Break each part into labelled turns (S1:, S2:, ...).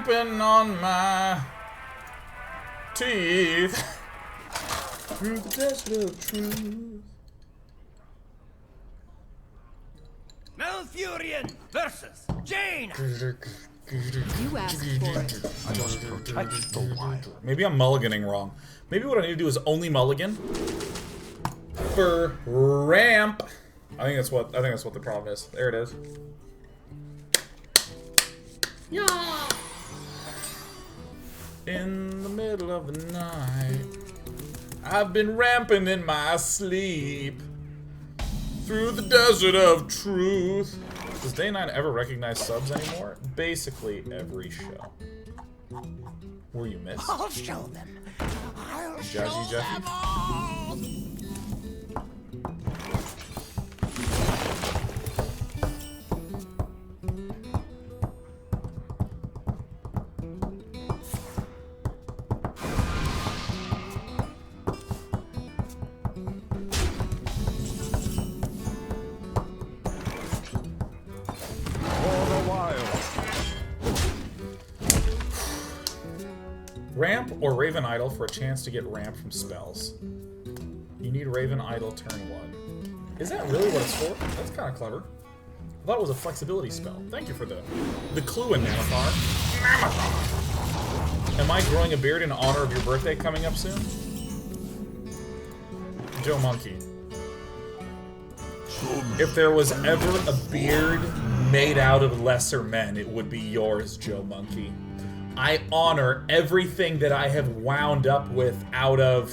S1: ramping on my teeth through the desert of truth.
S2: Malfurion versus Jane.
S3: You asked for it.
S4: I must protect the wild.
S1: Maybe I'm mulliganing wrong. Maybe what I need to do is only mulligan for ramp. I think that's what the problem is. There it is. Yeah. In the middle of the night, I've been ramping in my sleep through the desert of truth. Does Day 9 ever recognize subs anymore? Basically every show. Were you missed?
S2: I'll show them. I'll show
S1: Jazzy Jeffy?
S2: them all.
S1: Ramp or Raven Idol for a chance to get ramp from spells. You need Raven Idol turn 1. Is that really what it's for? That's kind of clever. I thought it was a flexibility spell. Thank you for the clue in Namathar. Am I growing a beard in honor of your birthday coming up soon? Joe Monkey. If there was ever a beard made out of lesser men, it would be yours, Joe Monkey. I honor everything that I have wound up with out of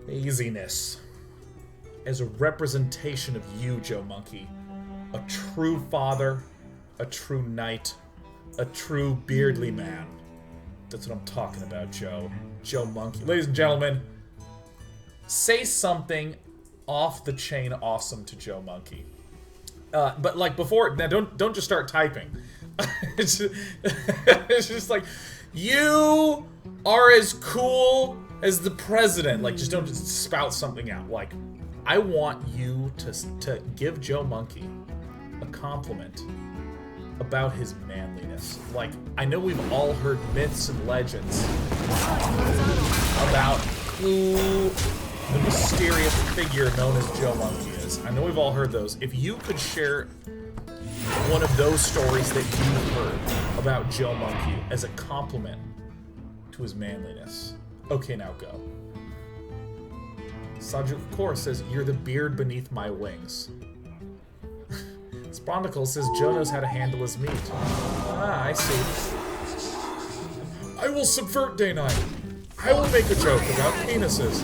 S1: laziness as a representation of you, Joe Monkey. A true father, a true knight, a true beardly man. That's what I'm talking about, Joe. Joe Monkey. Ladies and gentlemen, say something off the chain awesome to Joe Monkey. But like before, now don't just start typing. It's just like, you are as cool as the president. Like, just don't just spout something out. Like, I want you to give Joe Monkey a compliment about his manliness. Like, I know we've all heard myths and legends about who the mysterious figure known as Joe Monkey is. I know we've all heard those. If you could share one of those stories that you've heard about Joe Monkey as a compliment to his manliness. Okay, now go. Sajuk Kaur says, "You're the beard beneath my wings." Sprondicle says, "Joe knows how to handle his meat." Ah, I see. I will subvert Day 9. I will make a joke about penises.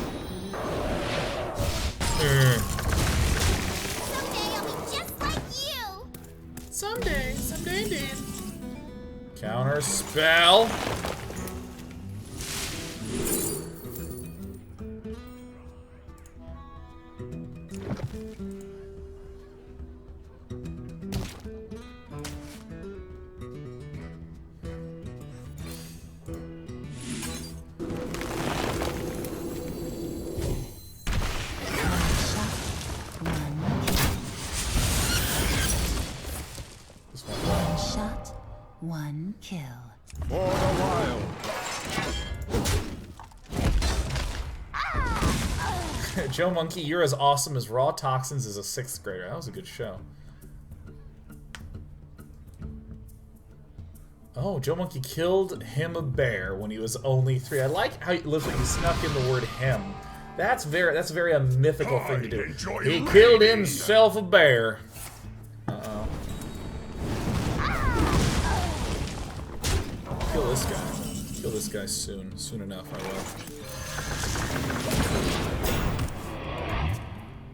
S5: Someday I'll be just like you.
S1: Someday indeed. Counter spell.
S6: One kill.
S4: For the wild.
S1: Joe Monkey, you're as awesome as Raw Toxins as a 6th grader. That was a good show. Oh, Joe Monkey killed him a bear when he was only 3. I like how you snuck in the word him. That's very a mythical thing to do. He killed himself a bear. Uh-oh. Kill this guy. Kill this guy soon. Soon enough, I will.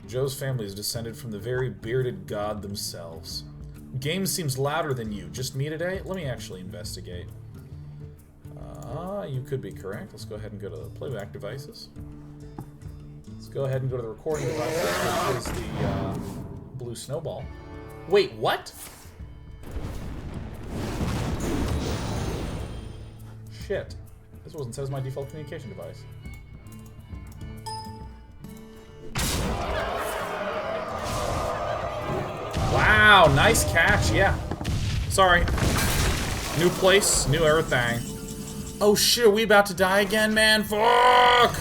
S1: Joe's family is descended from the very bearded god themselves. Game seems louder than you. Just me today? Let me actually investigate. You could be correct. Let's go ahead and go to the playback devices. Let's go ahead and go to the recording devices, which is the blue snowball. Wait, what? Shit. This wasn't set as my default communication device. Wow, nice catch, yeah. Sorry. New place, new everything. Oh shit, are we about to die again, man? Fuck!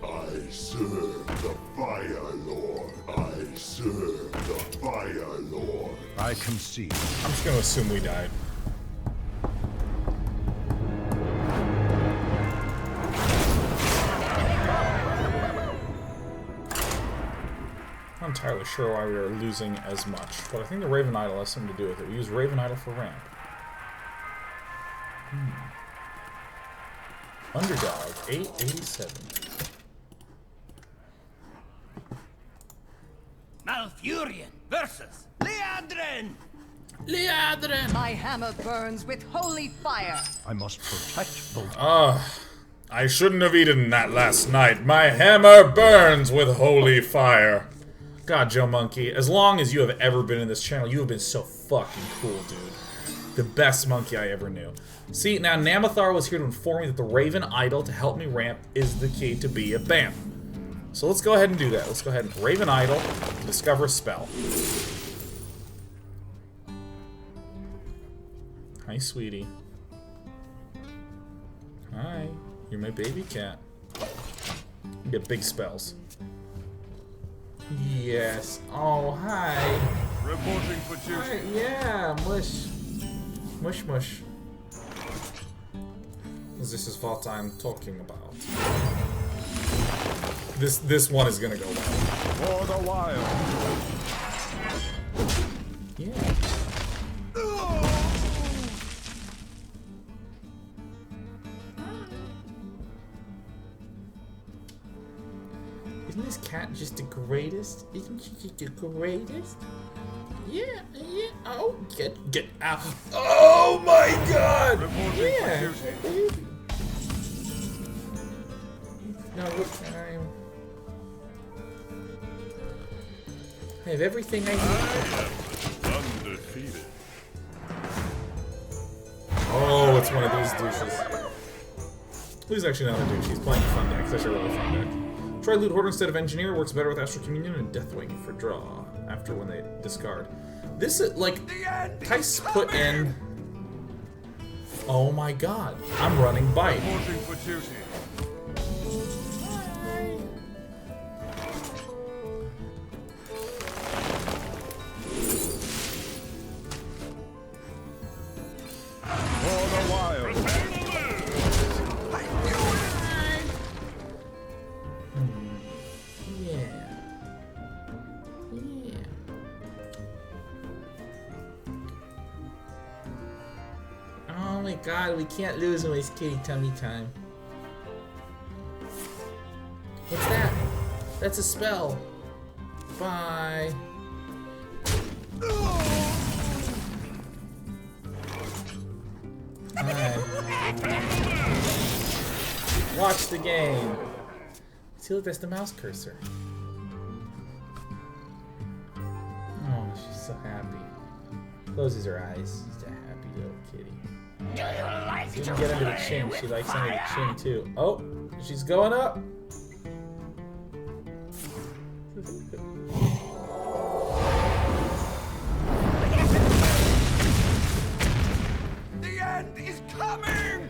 S6: I serve the Fire Lord. I serve the Fire Lord.
S4: I concede.
S1: I'm just gonna assume we died. I'm not entirely sure why we are losing as much, but I think the Raven Idol has something to do with it. We use Raven Idol for ramp. Underdog, 887.
S2: Malfurion versus Leandrin.
S1: Leandrin!
S3: My hammer burns with holy fire.
S4: I must protect the
S1: I shouldn't have eaten that last night. My hammer burns with holy fire. God, Joe Monkey, as long as you have ever been in this channel, you have been so fucking cool, dude. The best monkey I ever knew. See, now Namathar was here to inform me that the Raven Idol to help me ramp is the key to be a BAM. So let's go ahead and do that. Let's go ahead and Raven Idol, discover a spell. Hi, sweetie. Hi, you're my baby cat. You get big spells. Yes. Oh, hi.
S4: reporting for duty.
S1: Hi, yeah, mush. Mush, mush. This is what I'm talking about. This one is gonna go well.
S4: For the wild.
S1: Yeah. Isn't this cat just the greatest? Isn't she just the greatest? Yeah, yeah. Oh, get out. Oh my god!
S4: Reporting
S1: Yeah.
S4: for duty.
S1: No, what time? I have everything I need.
S4: Undefeated.
S1: Oh, it's one of these douches. Who's actually not a douche? He's playing a fun deck. It's actually a really fun deck. Try Loot Hoarder instead of Engineer. Works better with Astral Communion and Deathwing for draw after when they discard. This is like Thijs put in. Oh my god! I'm running Bite.
S4: Reporting for duty. For the wild.
S1: Yeah. Yeah. Oh my god, we can't lose when it's kitty tummy time. What's that? That's a spell. Bye. Watch the game. See, look, that's the mouse cursor. Oh, she's so happy. Closes her eyes. She's a happy little kitty. She didn't get under the chin. She likes under the chin too. Oh, she's going up.
S2: The end is coming.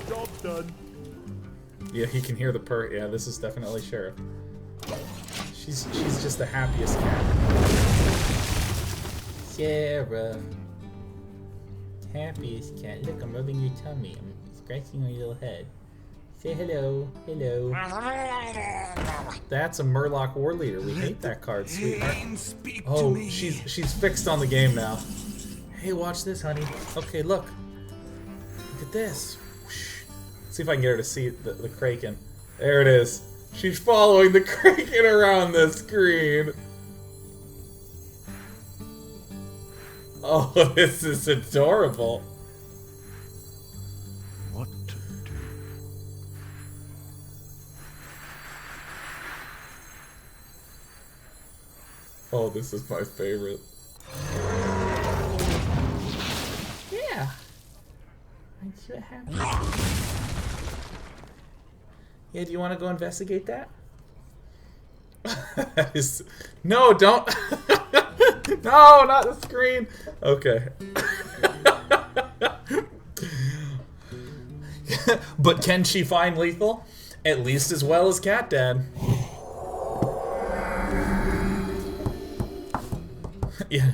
S4: Job done.
S1: Yeah, he can hear the purr. Yeah, this is definitely Sheriff. She's just the happiest cat. Sheriff. Happiest cat. Look, I'm rubbing your tummy. I'm scratching on your little head. Say hello. Hello. That's a Murloc War Leader. We hate that card, sweetheart.
S2: Speak to
S1: Oh,
S2: me.
S1: she's fixed on the game now. Hey, watch this, honey. Okay, look. Look at this. Whoosh. See if I can get her to see the Kraken. There it is. She's following the Kraken around the screen. Oh, this is adorable.
S4: What to do?
S1: Oh, this is my favorite. Yeah. I'd see what happens. Yeah, do you want to go investigate that? No, don't. No, not the screen. Okay. But can she find lethal? At least as well as Cat Dad. Yeah.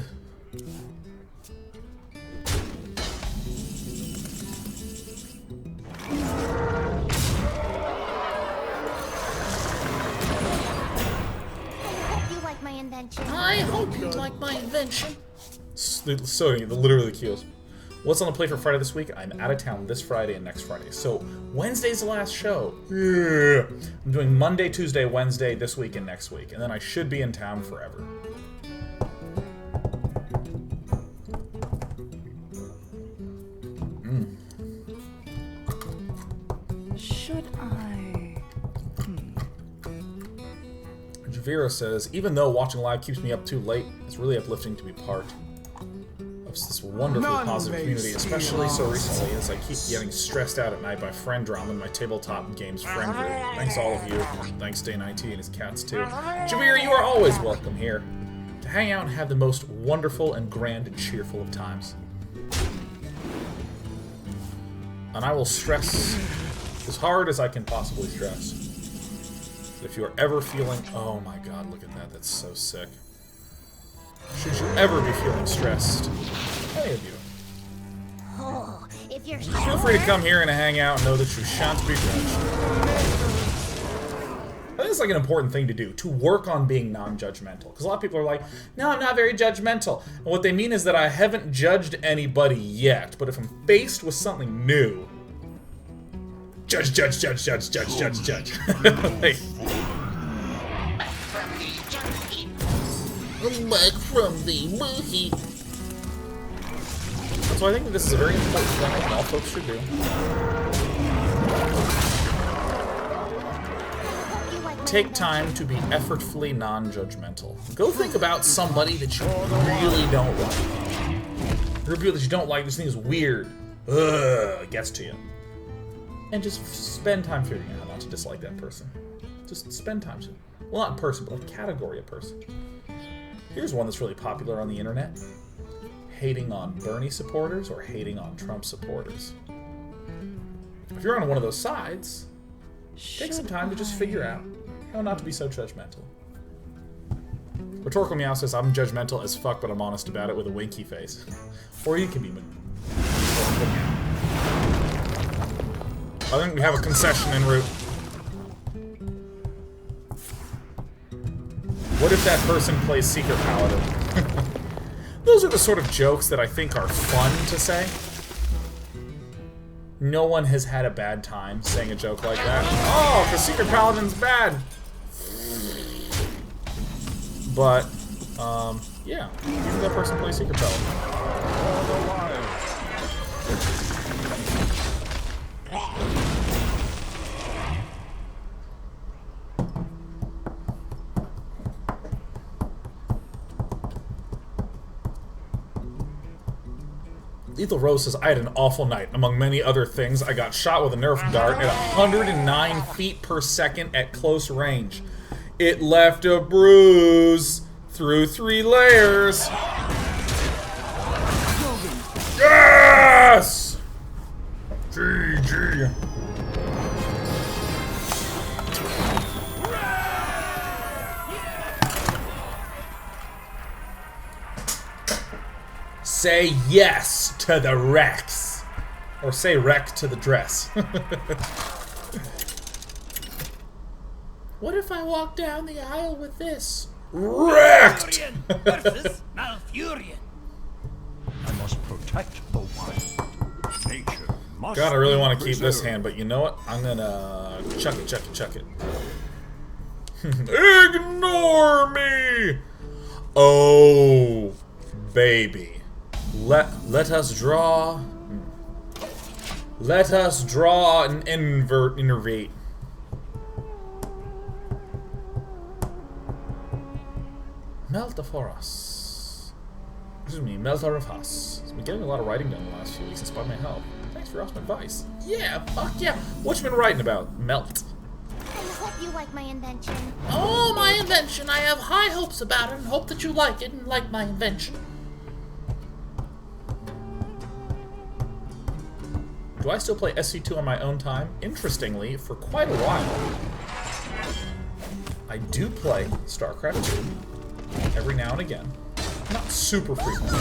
S5: I hope you like my invention.
S1: So literally the cutest. What's on the plate for Friday this week? I'm out of town this Friday and next Friday. So Wednesday's the last show. Yeah. I'm doing Monday, Tuesday, Wednesday this week and next week. And then I should be in town forever.
S3: Should I?
S1: Javira says, even though watching live keeps me up too late, it's really uplifting to be part of this wonderfully positive community, especially so recently as I keep getting stressed out at night by friend drama in my tabletop games friend group. Thanks all of you. Thanks Day19 and his cats too. Javira, you are always welcome here to hang out and have the most wonderful and grand and cheerful of times. And I will stress as hard as I can possibly stress. If you are ever feeling, oh my god, look at that, that's so sick. Should you ever be feeling stressed, any of you,
S5: Oh, if you're
S1: feel free to come here and hang out and know that you shan't be judged. I think it's like an important thing to do, to work on being non-judgmental. Because a lot of people are like, no, I'm not very judgmental. And what they mean is that I haven't judged anybody yet, but if I'm faced with something new, judge, judge, judge, judge, judge, judge, judge. Like,
S7: Back from the movie.
S1: so I think that this is a very important thing that all folks should do. Take time to be effortfully non-judgmental. Go think about somebody that you really don't like. Or people that you don't like, this thing is weird. Ugh, it gets to you. And just spend time figuring out how not to dislike that person. Just spend time. Well, not a person, but a category of person. Here's one that's really popular on the internet. Hating on Bernie supporters or hating on Trump supporters. If you're on one of those sides, take some time to just figure out how not to be so judgmental. Rhetorical Meow says, I'm judgmental as fuck, but I'm honest about it with a winky face. Or you can be Rhetorical Meow. I think we have a concession en route. What if that person plays Secret Paladin? Those are the sort of jokes that I think are fun to say. No one has had a bad time saying a joke like that. Oh, the Secret Paladin's bad! But, yeah. Even that person plays Secret Paladin. Lethal Rose says, I had an awful night. Among many other things, I got shot with a Nerf dart at 109 feet per second at close range. It left a bruise through 3 layers. Yes! GG. Say yes to the Rex. Or say wreck to the dress. What if I walk down the aisle with this? Wrecked!
S2: Malfurion versus Malfurion.
S4: I must protect the wild. Nature must
S1: God, I really
S4: be
S1: want to keep this
S4: preserved.
S1: hand, but you know what? I'm gonna chuck it, chuck it, chuck it. Ignore me! Oh, baby. Let us draw an innervate. Melt for us. Excuse me, Meltar of Haas. I've been getting a lot of writing done in the last few weeks despite my help. Thanks for awesome advice. Yeah, fuck yeah. What you been writing about? Melt.
S8: I hope you like my invention.
S5: Oh, my invention. I have high hopes about it and hope that you like it and like my invention.
S1: Do I still play SC2 on my own time? Interestingly, for quite a while. I do play StarCraft 2 every now and again. Not super frequently.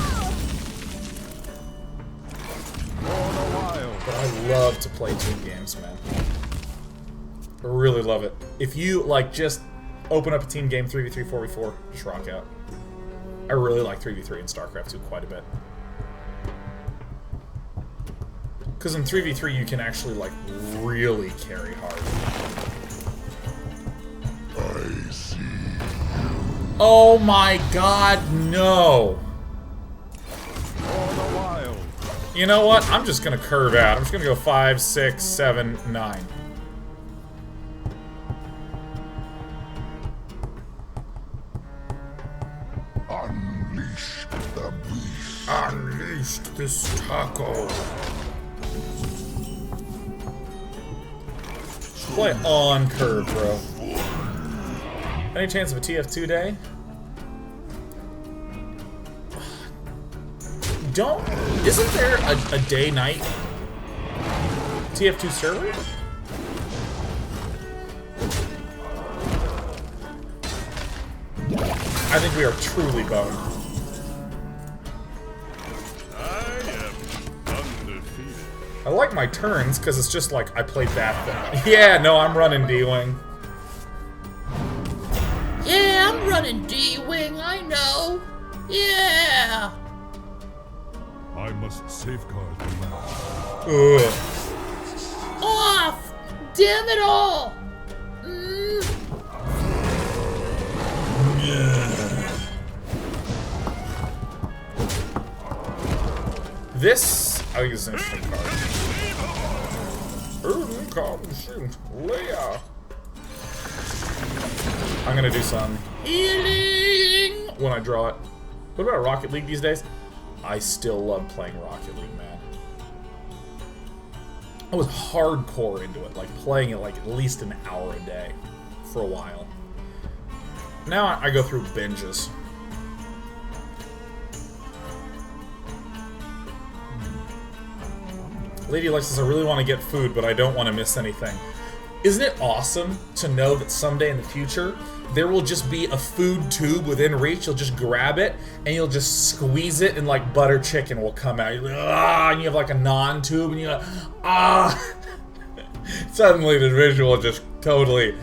S1: But I love to play team games, man. I really love it. If you, like, just open up a team game, 3v3, 4v4, just rock out. I really like 3v3 in StarCraft 2 quite a bit. Because in 3v3 you can actually, like, really carry hard.
S6: I see.
S1: Oh my god, no! You know what? I'm just gonna curve out. I'm just gonna go 5, 6, 7, 9.
S6: Unleash the beast.
S1: Unleash this taco. Play on curve, bro. Any chance of a TF2 day? Isn't there a day-night TF2 server? I think we are truly boned. I like my turns, because it's just like I played that thing. Yeah, no, I'm running D-Wing.
S5: Yeah, I'm running D-Wing, I know. Yeah.
S4: I must safeguard the land.
S1: Ugh.
S5: Off! Damn it all!
S1: This, I think, is an interesting card. Leia. I'm gonna do some healing when I draw it. What about Rocket League these days? I still love playing Rocket League, man. I was hardcore into it, like playing it like at least an hour a day for a while. Now I go through binges. Lady Alexis, I really want to get food, but I don't want to miss anything. Isn't it awesome to know that someday in the future, there will just be a food tube within reach? You'll just grab it, and you'll just squeeze it, and like butter chicken will come out. You're like, ah, and you have like a non-tube, and you're like, ah. Suddenly the visual just totally...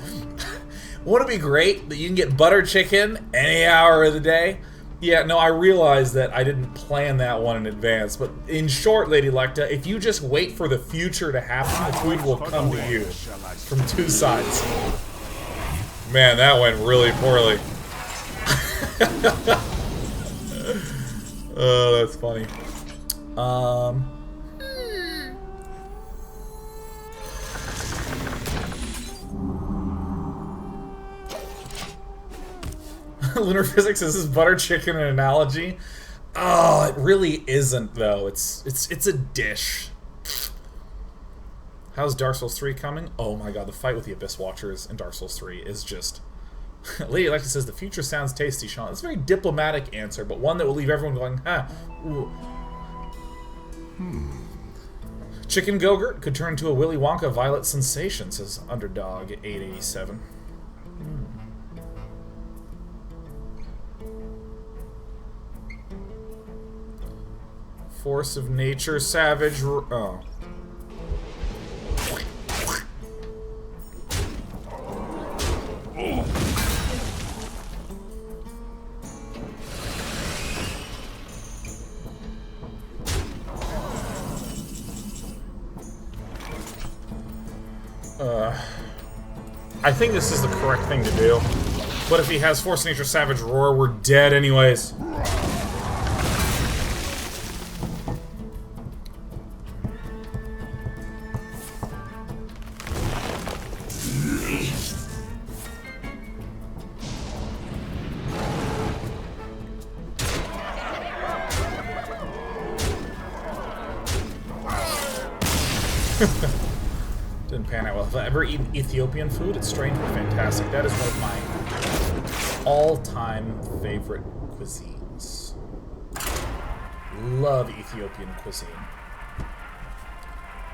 S1: Wouldn't it be great that you can get butter chicken any hour of the day? Yeah, no, I realize that I didn't plan that one in advance, but in short, Lady Lecta, if you just wait for the future to happen, the food will come to you from two sides. Man, that went really poorly. Oh, that's funny. Lunar Physics, is this butter chicken an analogy? Oh, it really isn't though. It's a dish. How's Dark Souls 3 coming? Oh my god, the fight with the Abyss Watchers in Dark Souls 3 is just... Lady Alexis says, the future sounds tasty, Sean. It's a very diplomatic answer, but one that will leave everyone going, huh. Ooh. Chicken Go-Gurt could turn into a Willy Wonka Violet sensation, says Underdog 887. Force of nature, savage... Oh. I think this is the correct thing to do. But if he has Force of Nature, Savage Roar, we're dead anyways. Didn't pan out well. If I ever eat Ethiopian food, it's strange but fantastic. That is one of my all-time favorite cuisines. Love Ethiopian cuisine.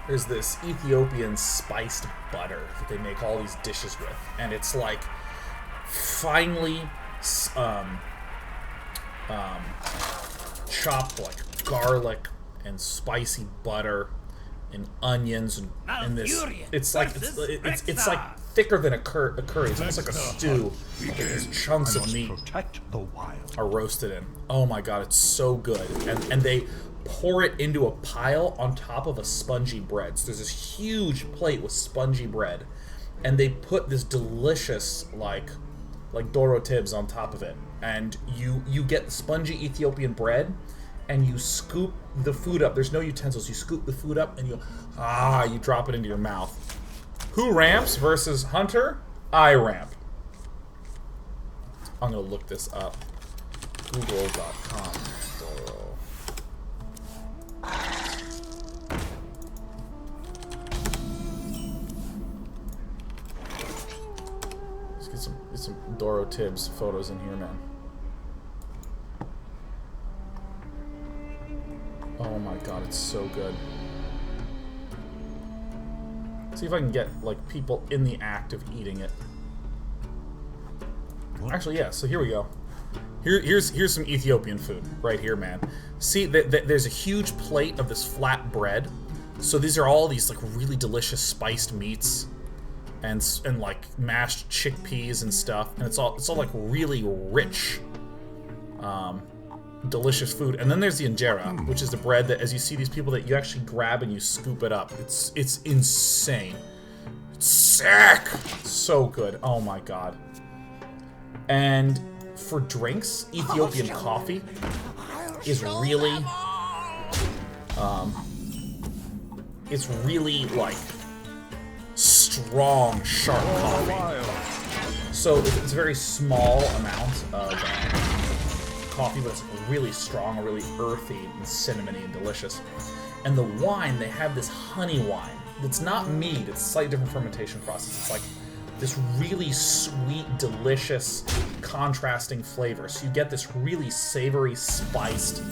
S1: There's this Ethiopian spiced butter that they make all these dishes with, and it's like finely chopped like garlic and spicy butter and onions and this. It's like it's like thicker than a curry. It's almost like a stew. These chunks of meat
S4: Protect the wild.
S1: are roasted in. Oh my god, it's so good. And they pour it into a pile on top of a spongy bread. So there's this huge plate with spongy bread, and they put this delicious like Doro Tibbs on top of it. And you get the spongy Ethiopian bread, and you scoop the food up. There's no utensils. You scoop the food up, and you drop it into your mouth. Who ramps versus Hunter? I ramp. I'm gonna look this up. Google.com. Doro. Let's get some Doro Tibbs photos in here, man. Oh my god, it's so good. See if I can get like people in the act of eating it. Actually, yeah. So here we go. Here's some Ethiopian food right here, man. See, there's a huge plate of this flat bread. So these are all these like really delicious spiced meats, and like mashed chickpeas and stuff, and it's all like really rich, delicious food. And then there's the injera, which is the bread that, as you see these people, that you actually grab and you scoop it up. It's insane. It's sick. So good. Oh my god. And for drinks, Ethiopian coffee is really it's really like strong, sharp coffee. So it's a very small amount of coffee, but it's really strong, really earthy and cinnamony and delicious. And the wine, they have this honey wine that's not mead, it's a slightly different fermentation process. It's like this really sweet, delicious, contrasting flavor. So you get this really savory, spiced,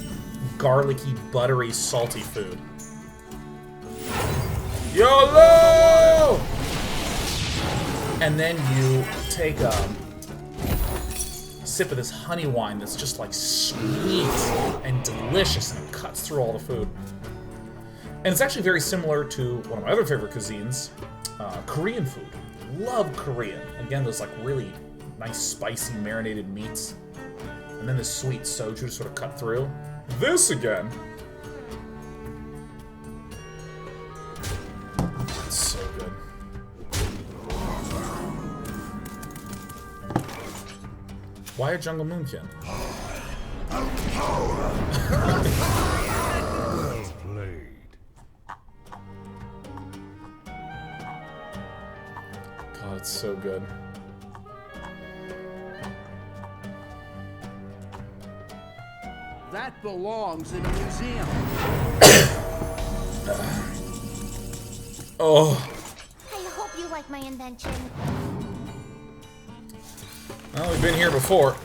S1: garlicky, buttery, salty food. YOLO! And then you take a sip of this honey wine that's just like sweet and delicious, and it cuts through all the food. And it's actually very similar to one of my other favorite cuisines, Korean food. Love Korean. Again, those like really nice spicy marinated meats, and then this sweet soju to sort of cut through. This again. It's so good. Why a Jungle Moonkin?
S4: Well played.
S1: God, it's so good.
S9: That belongs in a museum.
S1: Oh.
S8: I hope you like my invention.
S1: Well, we've been here before.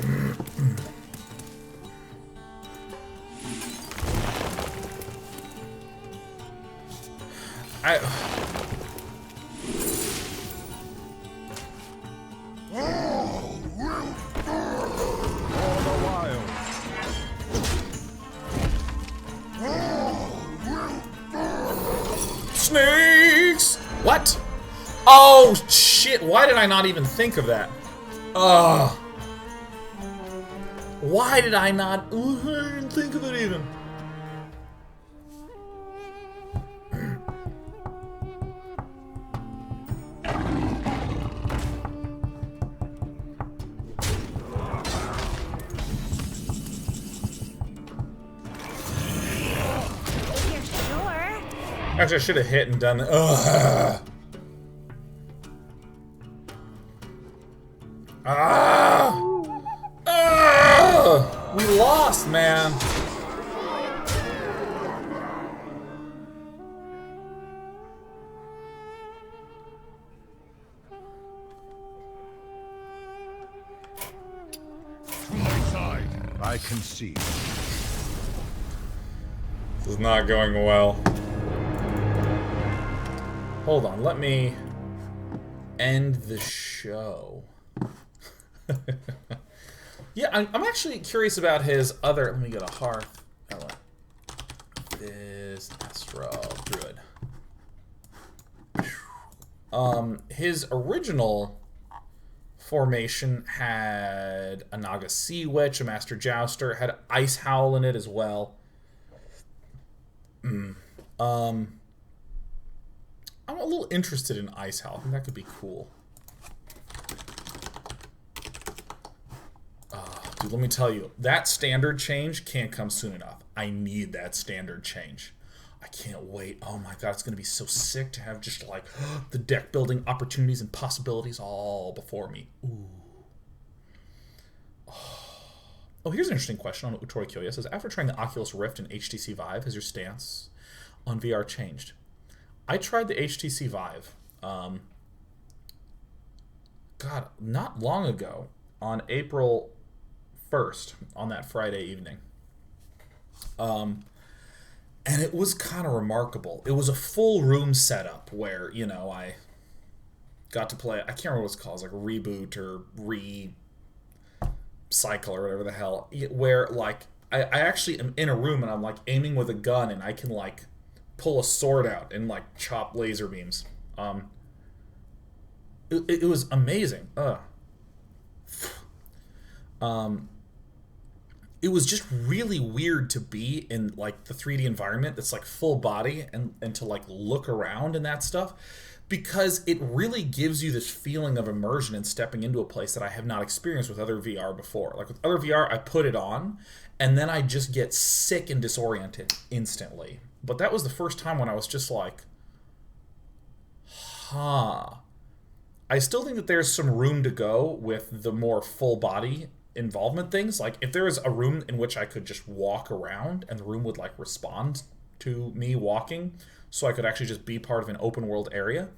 S1: Snakes! What? Oh, shit. Why did I not even think of that? Why did I not? I didn't think of it even.
S8: If you're sure.
S1: Actually, I should have hit and done. Ugh. We lost, man.
S4: I conceive.
S1: This is not going well. Hold on, let me end the show. Yeah, I'm actually curious about his other... Let me get a hearth. This Astral Druid. His original formation had a Naga Sea Witch, a Master Jouster, had Ice Howl in it as well. I'm a little interested in Ice Howl. I think that could be cool. Dude, let me tell you, that standard change can't come soon enough. I need that standard change. I can't wait. Oh my god, it's going to be so sick to have just like the deck building opportunities and possibilities all before me. Ooh. Oh, here's an interesting question on Utori Kyoya. It says, after trying the Oculus Rift and HTC Vive, has your stance on VR changed? I tried the HTC Vive, God, not long ago, on April 1st, on that Friday evening. And it was kind of remarkable. It was a full room setup where, you know, I got to play, I can't remember what it's called, it was like Reboot or Recycle or whatever the hell, where, like, I actually am in a room and I'm, like, aiming with a gun and I can, like, pull a sword out and, like, chop laser beams. It was amazing. It was just really weird to be in, like, the 3D environment that's, like, full body and to, like, look around and that stuff, because it really gives you this feeling of immersion and stepping into a place that I have not experienced with other VR before. Like, with other VR, I put it on, and then I just get sick and disoriented instantly. But that was the first time when I was just like, huh. I still think that there's some room to go with the more full body involvement things. Like, if there was a room in which I could just walk around and the room would, like, respond to me walking, so I could actually just be part of an open world area,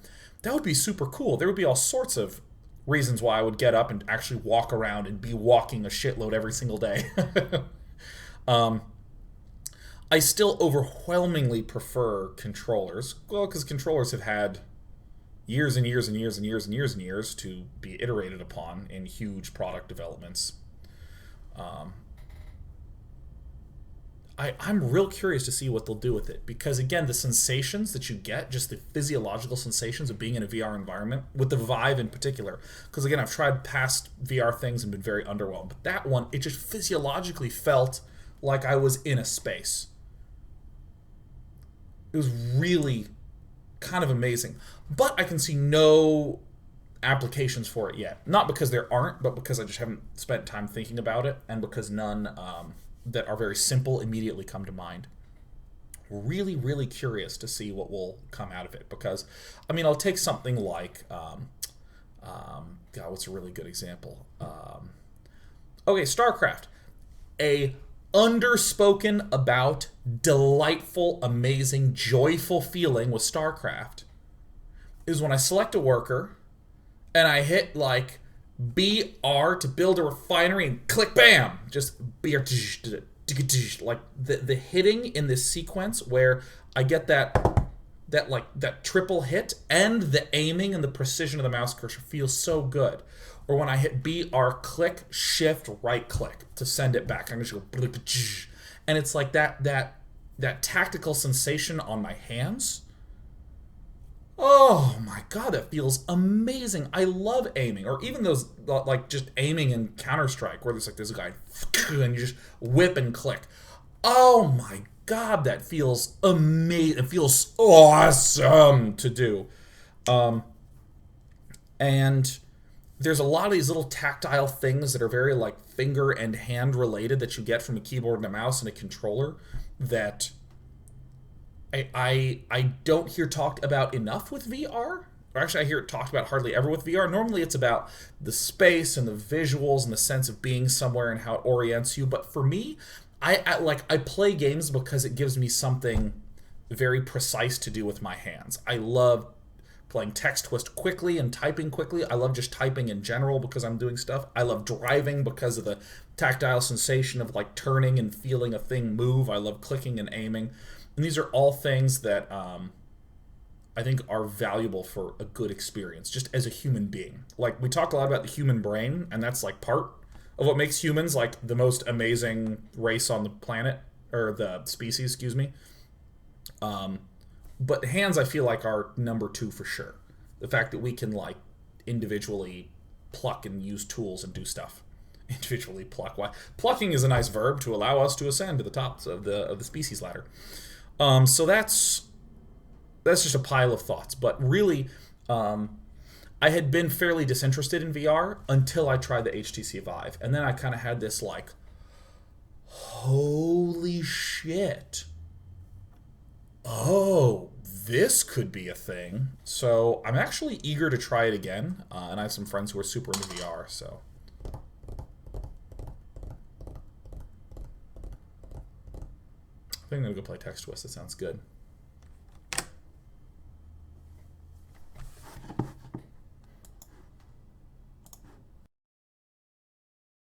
S1: that would be super cool. There would be all sorts of reasons why I would get up and actually walk around and be walking a shitload every single day. I still overwhelmingly prefer controllers. Well, because controllers have had years and years and years and years and years and years to be iterated upon in huge product developments. I'm real curious to see what they'll do with it, because again, the sensations that you get, just the physiological sensations of being in a VR environment, with the Vive in particular, because again, I've tried past VR things and been very underwhelmed, but that one, it just physiologically felt like I was in a space. It was really kind of amazing, but I can see no applications for it yet. Not because there aren't, but because I just haven't spent time thinking about it, and because none that are very simple immediately come to mind. Really, really curious to see what will come out of it, because, I mean, I'll take something like, God, what's a really good example? Okay, StarCraft. A underspoken about, delightful, amazing, joyful feeling with StarCraft is when I select a worker and I hit, like, BR to build a refinery and click, bam! Just BR, like the hitting in this sequence where I get that triple hit, and the aiming and the precision of the mouse cursor feels so good. Or when I hit BR, click, shift, right click to send it back. I'm just go, and it's like that tactical sensation on my hands. Oh my god, that feels amazing. I love aiming. Or even those, like, just aiming in Counter-Strike, where there's like this guy, and you just whip and click. Oh my god, that feels amazing. It feels awesome to do. And there's a lot of these little tactile things that are very, like, finger and hand related that you get from a keyboard and a mouse and a controller that I don't hear talked about enough with VR. Or actually, I hear it talked about hardly ever with VR. Normally, it's about the space and the visuals and the sense of being somewhere and how it orients you. But for me, I play games because it gives me something very precise to do with my hands. I love playing Text Twist quickly and typing quickly. I love just typing in general because I'm doing stuff. I love driving because of the tactile sensation of like turning and feeling a thing move. I love clicking and aiming. And these are all things that I think are valuable for a good experience, just as a human being. Like, we talk a lot about the human brain, and that's like part of what makes humans like the most amazing race on the planet, or the species, excuse me. But hands, I feel like, are number 2 for sure. The fact that we can like individually pluck and use tools and do stuff. Individually pluck. Why? Plucking is a nice verb to allow us to ascend to the tops of the species ladder. So that's just a pile of thoughts. But really, I had been fairly disinterested in VR until I tried the HTC Vive. And then I kind of had this like, holy shit. Oh, this could be a thing. So I'm actually eager to try it again. And I have some friends who are super into VR, so. I think I'm going to go play Text Twist. That sounds good.